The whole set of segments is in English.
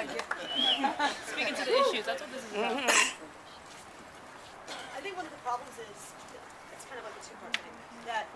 like it. Speaking to the issues, that's what this is about. I think one of the problems is, it's kind of like a two-part thing, that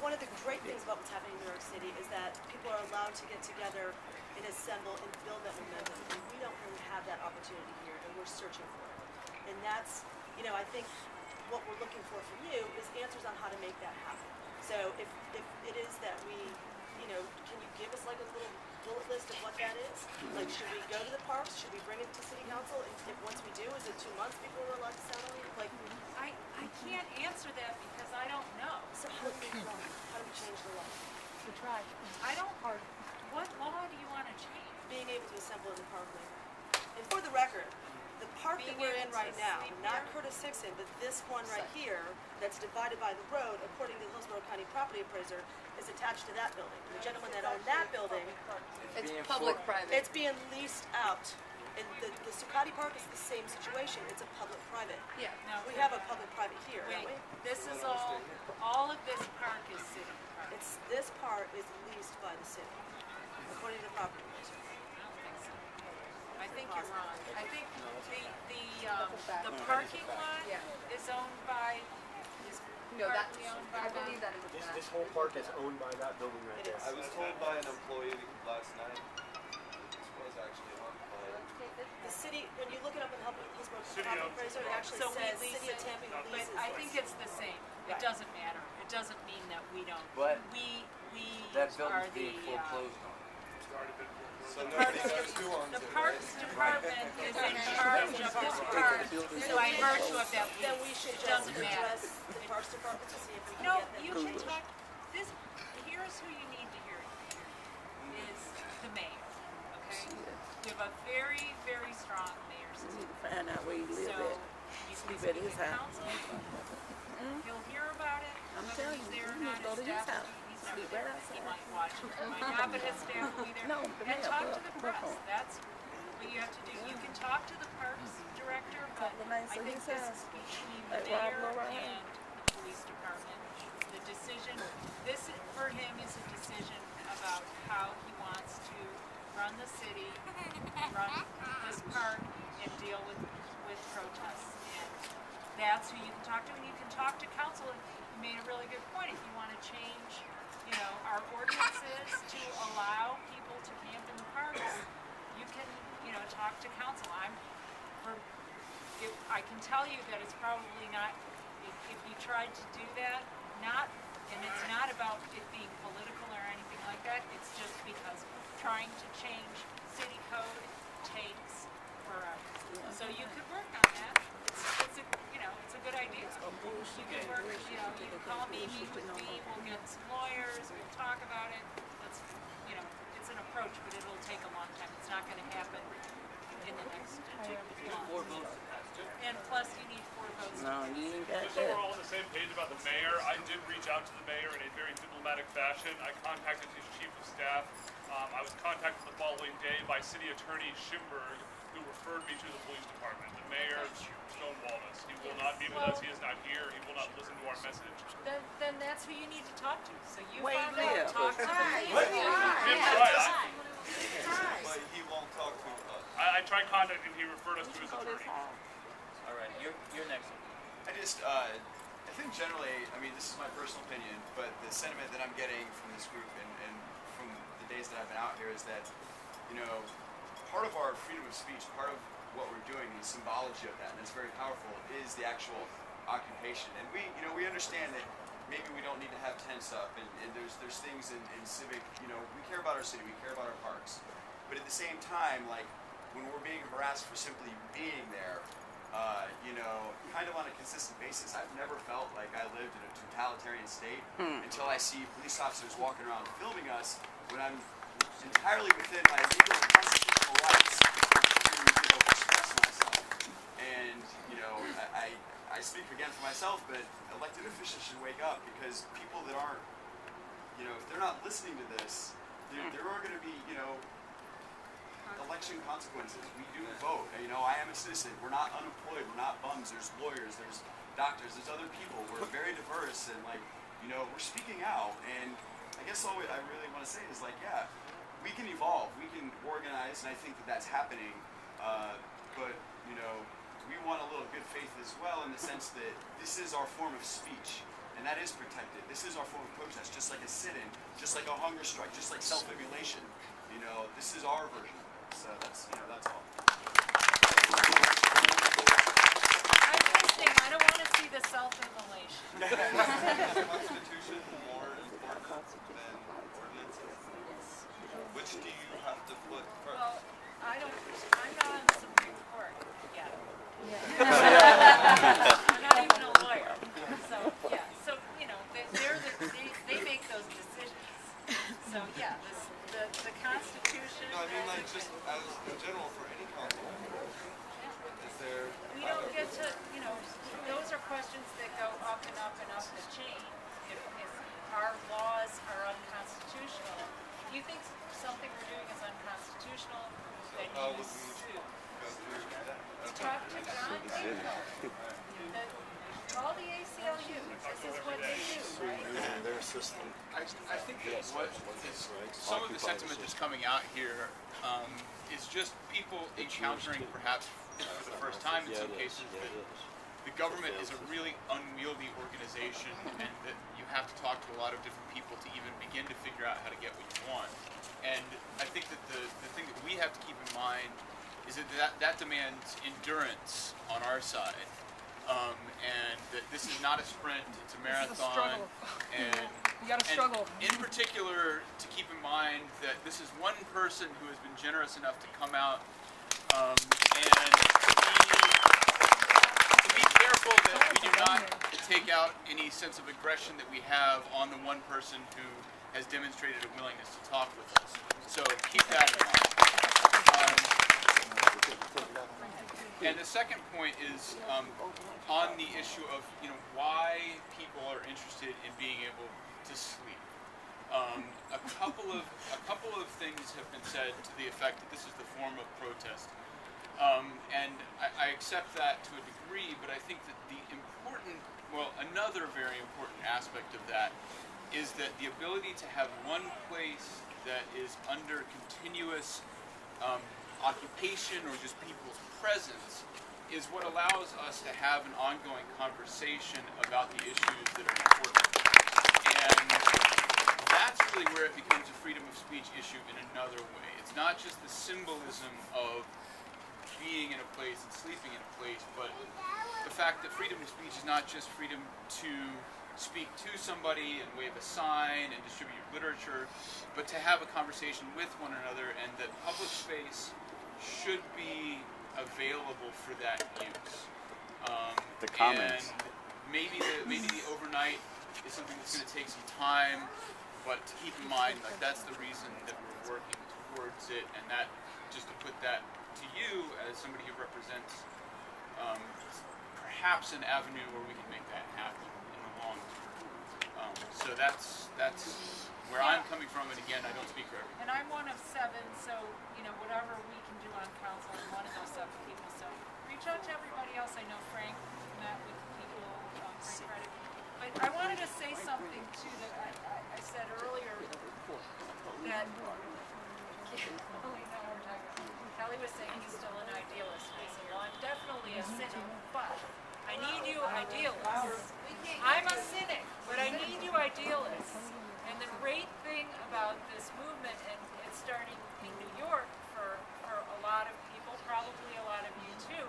one of the great things about what's happening in New York City is that people are allowed to get together and assemble and build that momentum. And we don't really have that opportunity here, and we're searching for it. And that's, I think what we're looking for from you is answers on how to make that happen. So if it is that we, can you give us like a little bullet list of what that is? Like, should we go to the parks? Should we bring it to City Council? And if once we do, is it 2 months before we're allowed to settle? Like, I can't answer that because I don't know. so how do we change the law? We try. I don't. What law do you want to change? Being able to assemble in the parkland. And for the record, the park that we're in right now, not Curtis Hixon, but this one right here, that's divided by the road, according to the Hillsborough County property appraiser, is attached to that building. The gentleman that owned that building, It's public-private. it's being leased out. And the Zuccotti Park is the same situation. It's a public-private. Yeah. No. We have a public-private here, don't we? This is all of this park is city park. This part is leased by the city, according to the property appraiser. I don't think so. I think you're wrong. I think the parking lot is owned by. No, Partly owned by I believe that is This whole park is owned by that building right It there. is. I was told by an employee last night, this was actually owned by, The city, when you look it up in Hillsborough City property owns appraiser, it actually So we says lease City of it, Tampa but leases. I think it's the same. It Right. doesn't matter. It doesn't mean that we don't. But We that are building's being the. foreclosed on. so nobody knows who owns The it, Parks right? Department is in charge of this park, so by virtue of that Then we lease, should it just doesn't matter. address the Parks Department to see if we can No, get them. you can talk, this, here's who you need to hear, is the mayor, okay? We have a very, very strong mayor system. Find out where you live So, at. you can Sleep speak at his with house. council, he'll hear about it, I'm whether telling he's you, there or you need not, to go to his his staff, house. he's never Sleep there, right he outside. might watch it, he might not, but his staff will be there. No, the And mayor, talk to but the look press, on. that's what you have to do. You can talk to the parks director, but Couple of nights I at think his this house. is between the Like Rob mayor Mulhern. and the police department. The decision, this for him is a decision about how he wants to run the city, run this park, and deal with protests. And that's who you can talk to, and you can talk to council. And you made a really good point. If you want to change, our ordinances to allow people to camp in the parks, you can, talk to council. I can tell you that it's probably not, if you tried to do that, and it's not about it being political or anything like that, it's just because trying to change city code takes forever. So you could work on that. It's a good idea. You can work, you can call me, meet with me, we'll get some lawyers, we'll talk about it. It's an approach, but it'll take a long time. It's not gonna happen in the next 2 months. And plus you need 4 votes. No, you ain't got Just so we're that. all on the same page about the mayor, I did reach out to the mayor in a very diplomatic fashion. I contacted his chief of staff. I was contacted the following day by City Attorney Schimberg, who referred me to the police department. The mayor stonewalled us. He will not meet with us. He is not here. He will not listen to our message. Then that's who you need to talk to. So you Wait, find Leah. out, talk to the What? Tim tried. But he won't talk to us. I tried contacting him. He referred us to his Go to his attorney. house. All right, you're next. I think generally, this is my personal opinion, but the sentiment that I'm getting from this group and from the days that I've been out here is that, part of our freedom of speech, part of what we're doing, the symbology of that, and it's very powerful, is the actual occupation. And we understand that maybe we don't need to have tents up, and there's things in civic, we care about our city, we care about our parks. But at the same time, like, when we're being harassed for simply being there, kind of on a consistent basis, I've never felt like I lived in a totalitarian state until I see police officers walking around filming us when I'm entirely within my legal and constitutional rights to express myself. And, I speak again for myself, but elected officials should wake up, because people that aren't, if they're not listening to this, there are going to be, election consequences. We do vote. I am a citizen. We're not unemployed. We're not bums. There's lawyers. There's doctors. There's other people. We're very diverse, and we're speaking out. And I guess all I really want to say is, we can evolve, we can organize, and I think that that's happening. But you know, we want a little good faith as well, in the sense that this is our form of speech, and that is protected. This is our form of protest, just like a sit-in, just like a hunger strike, just like self-immolation. You know, this is our version. So that's, you know, that's all. I'm listening, I don't want to see the self-immolation. Is the Constitution more important than ordinances? Which do you have to put first? Well, I'm not on the Supreme Court yet. I'm not even a lawyer. So, yeah, so, you know, they make those decisions. So, yeah, the Constitution. No, I mean like just as in general for any council. Is there? We don't get to, you know, those are questions that go up and up and up the chain. If our laws are unconstitutional, if you think something we're doing is unconstitutional, then How you would we sue. go through that? Talk to John Dingle. Call the ACLU. This is what they do, right? Their system. I think that what is some of the sentiment that's coming out here is just people encountering, perhaps for the first time in some cases, that the government is a really unwieldy organization, and that you have to talk to a lot of different people to even begin to figure out how to get what you want. And I think that the thing that we have to keep in mind is that demands endurance on our side. And that this is not a sprint, it's a marathon. This is a struggle. And You gotta struggle. in particular, to keep in mind that this is one person who has been generous enough to come out and to be careful that we do not take out any sense of aggression that we have on the one person who has demonstrated a willingness to talk with us. So keep that in mind. And the second point is on the issue of, you know, why people are interested in being able to sleep. A couple of things have been said to the effect that this is the form of protest, and I accept that to a degree. But I think that another very important aspect of that is that the ability to have one place that is under continuous occupation or just people's presence is what allows us to have an ongoing conversation about the issues that are important. And that's really where it becomes a freedom of speech issue in another way. It's not just the symbolism of being in a place and sleeping in a place, but the fact that freedom of speech is not just freedom to speak to somebody and wave a sign and distribute literature, but to have a conversation with one another, and that public space should be available for that use. The commons. And maybe the overnight is something that's going to take some time, but to keep in mind, like, that's the reason that we're working towards it, and that, just to put that to you as somebody who represents perhaps an avenue where we can make that happen in the long term. So that's where I'm coming from, and again, I don't speak for everyone. And I'm one of 7, so, you know, whatever we can do on council, I'm one of those 7 people. So reach out to everybody else. I know Frank met with people, Frank Reddick. But I wanted to say something, too, that I said earlier, that Kelly was saying he's still an idealist. I said, well, I'm definitely a cynic, but I need you idealists. I'm a cynic, but I need you idealists. And the great thing about this movement, and it's starting in New York for a lot of people, probably a lot of you too,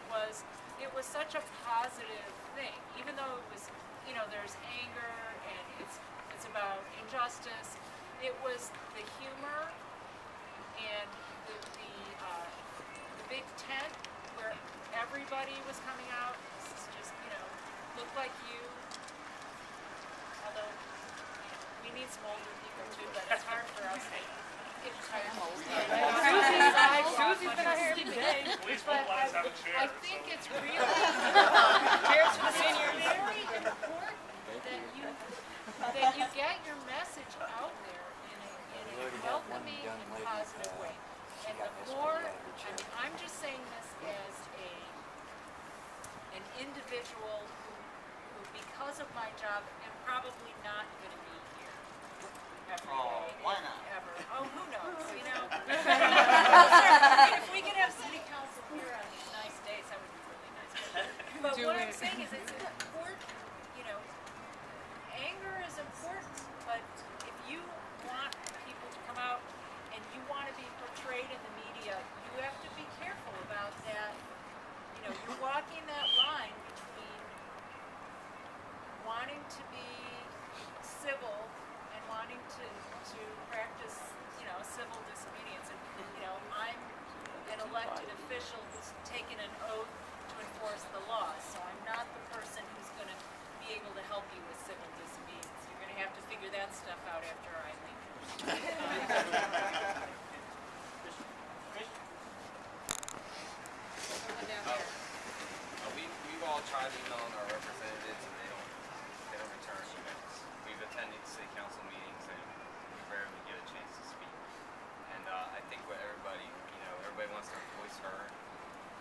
was it was such a positive thing. Even though it was, you know, there's anger and it's about injustice, it was the humor and the big tent where everybody was coming out. This is just, you know, looked like you. Although, you know, we need some older people too, but it's hard for us to get tired. Susie's been out here today. But I think it's really cheers for the seniors. Very important that you get your message out there in a welcoming and positive way. And the more, I mean, I'm just saying this as an individual who, because of my job, am probably not going to be here every Oh, day, why not? ever. Oh, who knows, you know? I mean, if we could have city council here on these nice days, that would be really nice. But Do what I'm it. saying is it's important, you know, anger is important, but if you want people to come out and you want to be portrayed in the media, you have to be careful about that. You know, you're walking that line between wanting to be civil and wanting to practice, you know, civil disobedience. And, you know, I'm an elected official who's taken an oath to enforce the laws, so I'm not the person who's going to be able to help you with civil disobedience. You're going to have to figure that stuff out after I leave. Someone down here. We've all tried emailing our representatives and they don't return emails. We've attended city council meetings and we rarely get a chance to speak. And I think what everybody wants their voice heard,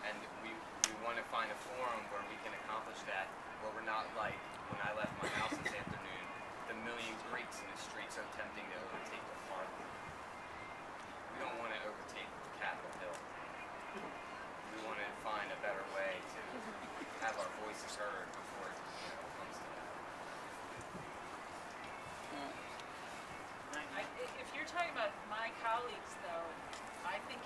and we want to find a forum where we can accomplish that, where we're not like when I left my house this afternoon, the million Greeks in the streets are attempting to overtake the parliament. We don't want to overtake Capitol Hill. We want to find a better way to have our voices heard before it comes to that. If you're talking about my colleagues, though, I think